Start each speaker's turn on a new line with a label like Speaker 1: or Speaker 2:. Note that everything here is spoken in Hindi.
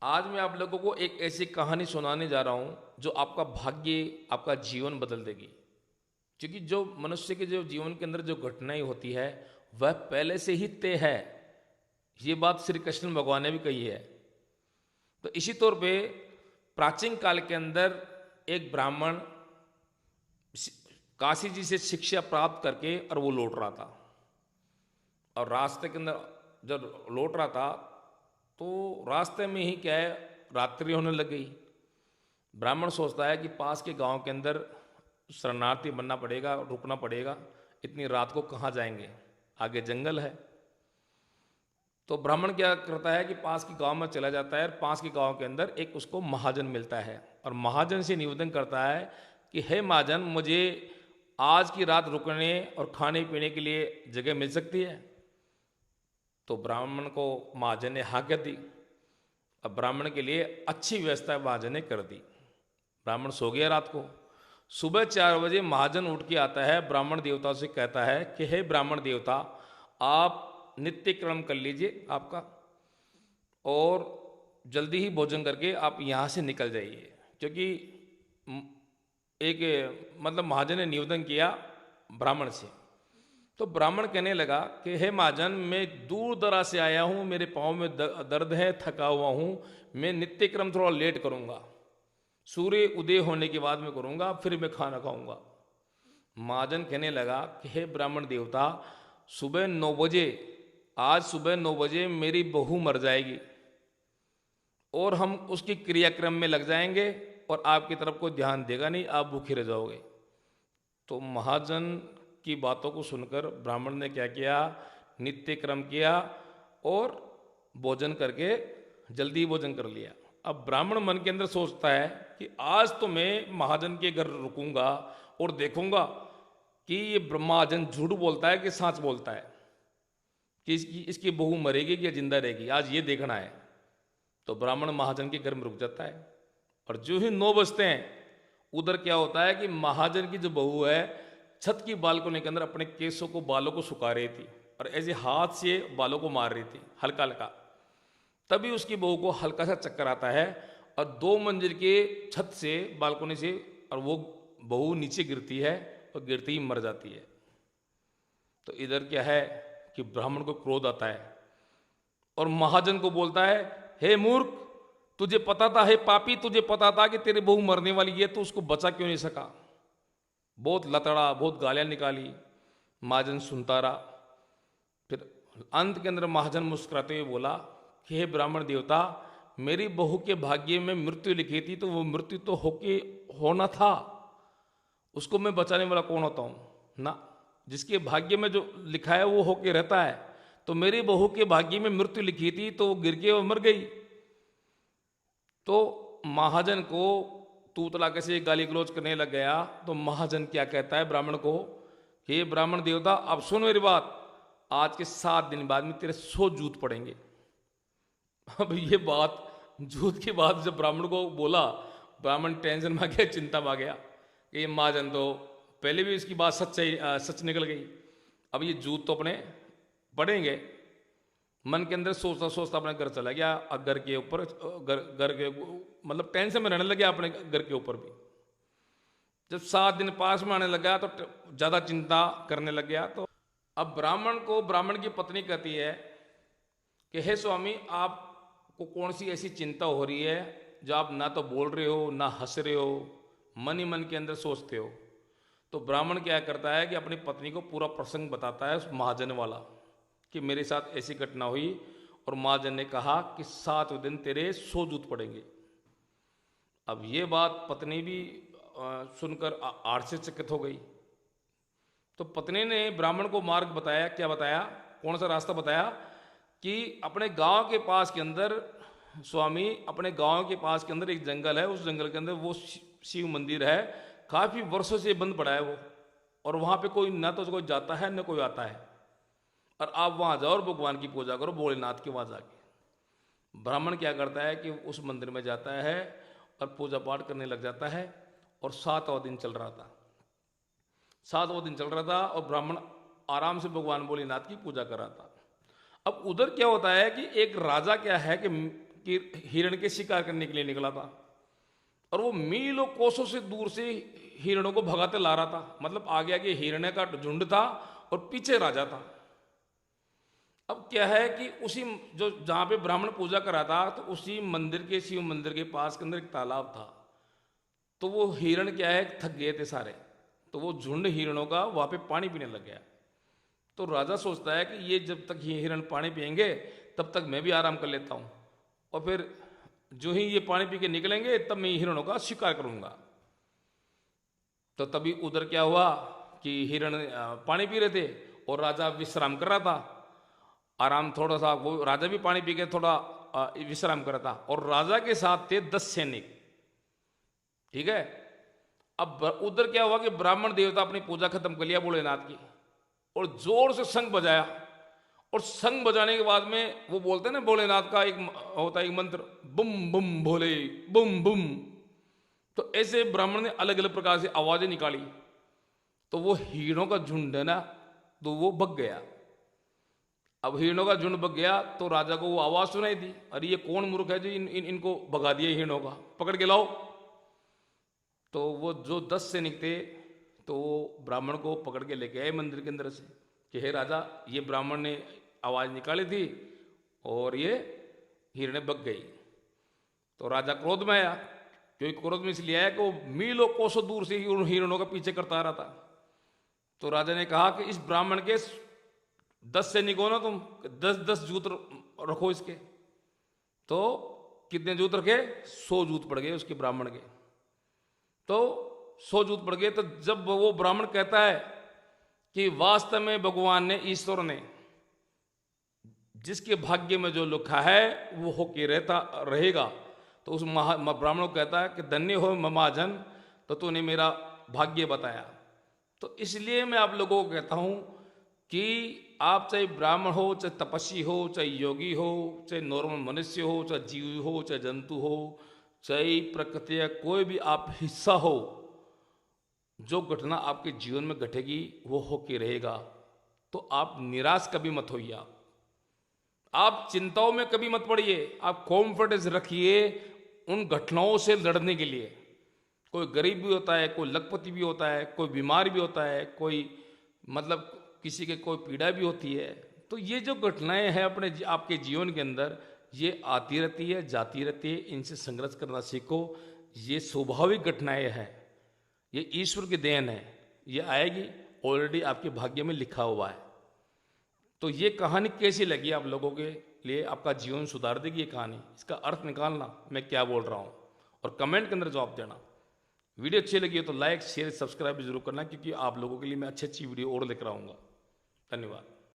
Speaker 1: आज मैं आप लोगों को एक ऐसी कहानी सुनाने जा रहा हूं जो आपका भाग्य, आपका जीवन बदल देगी। क्योंकि जो मनुष्य के जो जीवन के अंदर जो घटनाएं होती है वह पहले से ही तय है। ये बात श्री कृष्ण भगवान ने भी कही है। तो इसी तौर पे प्राचीन काल के अंदर एक ब्राह्मण काशी जी से शिक्षा प्राप्त करके और वो लौट रहा था। और रास्ते के अंदर जब लौट रहा था तो रास्ते में ही क्या है, रात्रि होने लग गई। ब्राह्मण सोचता है कि पास के गांव के अंदर शरणार्थी बनना पड़ेगा, रुकना पड़ेगा। इतनी रात को कहाँ जाएंगे, आगे जंगल है। तो ब्राह्मण क्या करता है कि पास के गांव में चला जाता है और पास के गांव के अंदर एक उसको महाजन मिलता है और महाजन से निवेदन करता है कि हे महाजन, मुझे आज की रात रुकने और खाने पीने के लिए जगह मिल सकती है। तो ब्राह्मण को महाजन ने हाँ कर दी। अब ब्राह्मण के लिए अच्छी व्यवस्था महाजन ने कर दी। ब्राह्मण सो गया रात को। सुबह 4 बजे महाजन उठ के आता है, ब्राह्मण देवता से कहता है कि हे ब्राह्मण देवता, आप नित्य कर्म कर लीजिए आपका, और जल्दी ही भोजन करके आप यहाँ से निकल जाइए। क्योंकि एक मतलब महाजन ने निवेदन किया ब्राह्मण से। तो ब्राह्मण कहने लगा कि हे महाजन, मैं दूर दराज से आया हूँ, मेरे पाँव में दर्द है, थका हुआ हूँ, मैं नित्य क्रम थोड़ा लेट करूँगा, सूर्य उदय होने के बाद में करूँगा, फिर मैं खाना खाऊँगा। महाजन कहने लगा कि हे ब्राह्मण देवता, सुबह 9 बजे, आज सुबह 9 बजे मेरी बहू मर जाएगी और हम उसकी क्रियाक्रम में लग जाएंगे और आपकी तरफ कोई ध्यान देगा नहीं, आप भूखे रह जाओगे। तो महाजन की बातों को सुनकर ब्राह्मण ने क्या किया, नित्य क्रम किया और भोजन करके जल्दी भोजन कर लिया। अब ब्राह्मण मन के अंदर सोचता है कि आज तो मैं महाजन के घर रुकूंगा और देखूंगा कि ये महाजन झूठ बोलता है कि सच बोलता है, कि इसकी बहू मरेगी कि जिंदा रहेगी, आज ये देखना है। तो ब्राह्मण महाजन के घर में रुक जाता है और जो ही 9 बजते हैं उधर क्या होता है कि महाजन की जो बहू है छत की बालकोनी के अंदर अपने केसों को, बालों को सुखा रही थी और ऐसे हाथ से बालों को मार रही थी हल्का हल्का। तभी उसकी बहू को हल्का सा चक्कर आता है और 2 मंजिल के छत से, बालकोनी से, और वो बहू नीचे गिरती है और गिरती ही मर जाती है। तो इधर क्या है कि ब्राह्मण को क्रोध आता है और महाजन को बोलता है, हे मूर्ख, तुझे पता था, हे पापी, तुझे पता था कि तेरी बहू मरने वाली है, तो उसको बचा क्यों नहीं सका। बहुत लतड़ा, बहुत गालियां निकाली। महाजन सुनता रहा। फिर अंत के अंदर महाजन मुस्कुराते हुए बोला कि हे ब्राह्मण देवता, मेरी बहू के भाग्य में मृत्यु लिखी थी, तो वो मृत्यु तो होना था, उसको मैं बचाने वाला कौन होता हूं ना। जिसके भाग्य में जो लिखा है वो होके रहता है। तो मेरी बहू के भाग्य में मृत्यु लिखी थी तो वो गिर के वो मर गई। तो महाजन को तू तलाके से गाली गलौज करने लग गया। तो महाजन क्या कहता है ब्राह्मण को कि हे ब्राह्मण देवता, अब सुन मेरी बात, आज के 7 दिन बाद में तेरे 100 जूत पड़ेंगे। अब ये बात, जूत की बात जब ब्राह्मण को बोला, ब्राह्मण टेंशन में आ गया, चिंता में आ गया कि ये महाजन तो पहले भी इसकी बात सच निकल गई, अब ये जूत तो अपने पड़ेंगे। मन के अंदर सोचता सोचता अपने घर चला गया। घर के ऊपर, घर के मतलब टेंशन में रहने लगे अपने घर के ऊपर भी। जब 7 दिन पास में आने लगा तो ज़्यादा चिंता करने लग गया। तो अब ब्राह्मण की पत्नी कहती है कि हे स्वामी, आपको कौन सी ऐसी चिंता हो रही है जो आप ना तो बोल रहे हो, ना हंस रहे हो, मन ही मन के अंदर सोचते हो। तो ब्राह्मण क्या करता है कि अपनी पत्नी को पूरा प्रसंग बताता है उस महाजन वाला कि मेरे साथ ऐसी घटना हुई। और महाजन ने कहा कि 7वें दिन तेरे 100 जूत पड़ेंगे। अब ये बात पत्नी भी सुनकर आश्चर्यचकित हो गई। तो पत्नी ने ब्राह्मण को मार्ग बताया। क्या बताया, कौन सा रास्ता बताया कि अपने गांव के पास के अंदर, स्वामी, अपने गांव के पास के अंदर एक जंगल है, उस जंगल के अंदर वो शिव मंदिर है, काफ़ी वर्षों से बंद पड़ा है वो, और वहाँ पे कोई ना तो कोई जाता है न कोई आता है, और आप वहाँ जाओ और भगवान की पूजा करो, भोलेनाथ के वहाँ जाके। ब्राह्मण क्या करता है कि उस मंदिर में जाता है और पूजा पाठ करने लग जाता है। और 7वां दिन चल रहा था, 7वां दिन चल रहा था और ब्राह्मण आराम से भगवान भोलेनाथ की पूजा कर रहा था। अब उधर क्या होता है कि एक राजा क्या है कि कि हिरण के शिकार करने के लिए निकला था, और वो मीलों कोसों से दूर से हिरणों को भगाते ला रहा था। मतलब आगे आगे हिरणे का झुंड था और पीछे राजा था। अब क्या है कि उसी जो जहां पे ब्राह्मण पूजा कर रहा था, तो उसी मंदिर के, शिव मंदिर के पास के अंदर एक तालाब था। तो वो हिरण क्या है, थक गए थे सारे, तो वो झुंड हिरणों का वहां पे पानी पीने लग गया। तो राजा सोचता है कि ये जब तक ये हिरण पानी पियेंगे तब तक मैं भी आराम कर लेता हूं, और फिर जो ही ये पानी पी के निकलेंगे तब मैं हिरणों का शिकार करूंगा। तो तभी उधर क्या हुआ कि हिरण पानी पी रहे थे और राजा विश्राम कर रहा था। आराम थोड़ा सा, वो राजा भी पानी पी के थोड़ा विश्राम कर रहा था, और राजा के साथ थे 10 सैनिक। ठीक है। अब उधर क्या हुआ कि ब्राह्मण देवता अपनी पूजा खत्म कर लिया भोलेनाथ की, और जोर से शंख बजाया। और शंख बजाने के बाद में वो बोलते हैं ना, भोलेनाथ का एक होता है एक मंत्र, बुम बुम भोले बुम बुम। तो ऐसे ब्राह्मण ने अलग अलग प्रकार से आवाजें निकाली। तो वो हिरणों का झुंड है ना, तो वो भग गया। अब हिरणों का झुंड भग गया तो राजा को वो आवाज सुनाई दी, अरे ये कौन मूर्ख है जो इनको भगा दिया हिरणों का, पकड़ के लाओ। तो वो जो 10 सैनिक थे, तो वो ब्राह्मण को पकड़ के लेके आए मंदिर के अंदर से कि हे राजा, ये ब्राह्मण ने आवाज निकाली थी और ये हिरणे भग गई। तो राजा क्रोध में आया, क्योंकि क्रोध में इसलिए आया कि वो मीलों कोसों दूर से उन हिरणों का पीछे करता आ रहा था। तो राजा ने कहा कि इस ब्राह्मण के 10 सैनिक हो ना तुम, 10-10 जूत रखो इसके। तो कितने जूत रखे? 100 जूत पड़ गए उसके ब्राह्मण के। तो 100 जूत पड़ गए। तो जब वो ब्राह्मण कहता है कि वास्तव में भगवान ने, ईश्वर ने, जिसके भाग्य में जो लिखा है वो होके रहता रहेगा, तो उस ब्राह्मण को कहता है कि धन्य हो महाजन, तो तूने मेरा भाग्य बताया। तो इसलिए मैं आप लोगों को कहता हूं कि आप चाहे ब्राह्मण हो, चाहे तपस्वी हो, चाहे योगी हो, चाहे नॉर्मल मनुष्य हो, चाहे जीव हो, चाहे जंतु हो, चाहे प्रकृति या कोई भी आप हिस्सा हो, जो घटना आपके जीवन में घटेगी वो होके रहेगा। तो आप निराश कभी मत होइए, आप चिंताओं में कभी मत पड़िए। आप कॉन्फिडेंस रखिए उन घटनाओं से लड़ने के लिए। कोई गरीब भी होता है, कोई लखपति भी होता है, कोई बीमार भी होता है, कोई मतलब किसी के कोई पीड़ा भी होती है। तो ये जो घटनाएं हैं अपने आपके जीवन के अंदर, ये आती रहती है, जाती रहती है। इनसे संघर्ष करना सीखो। ये स्वाभाविक घटनाएं हैं, ये ईश्वर की देन है, ये आएगी, ऑलरेडी आपके भाग्य में लिखा हुआ है। तो ये कहानी कैसी लगी आप लोगों के लिए? आपका जीवन सुधार देगी ये कहानी? इसका अर्थ निकालना मैं क्या बोल रहा हूँ, और कमेंट के अंदर जवाब देना। वीडियो अच्छी लगी हो तो लाइक शेयर सब्सक्राइब जरूर करना, क्योंकि आप लोगों के लिए मैं अच्छी अच्छी वीडियो और लेकर आऊँगा। धन्यवाद।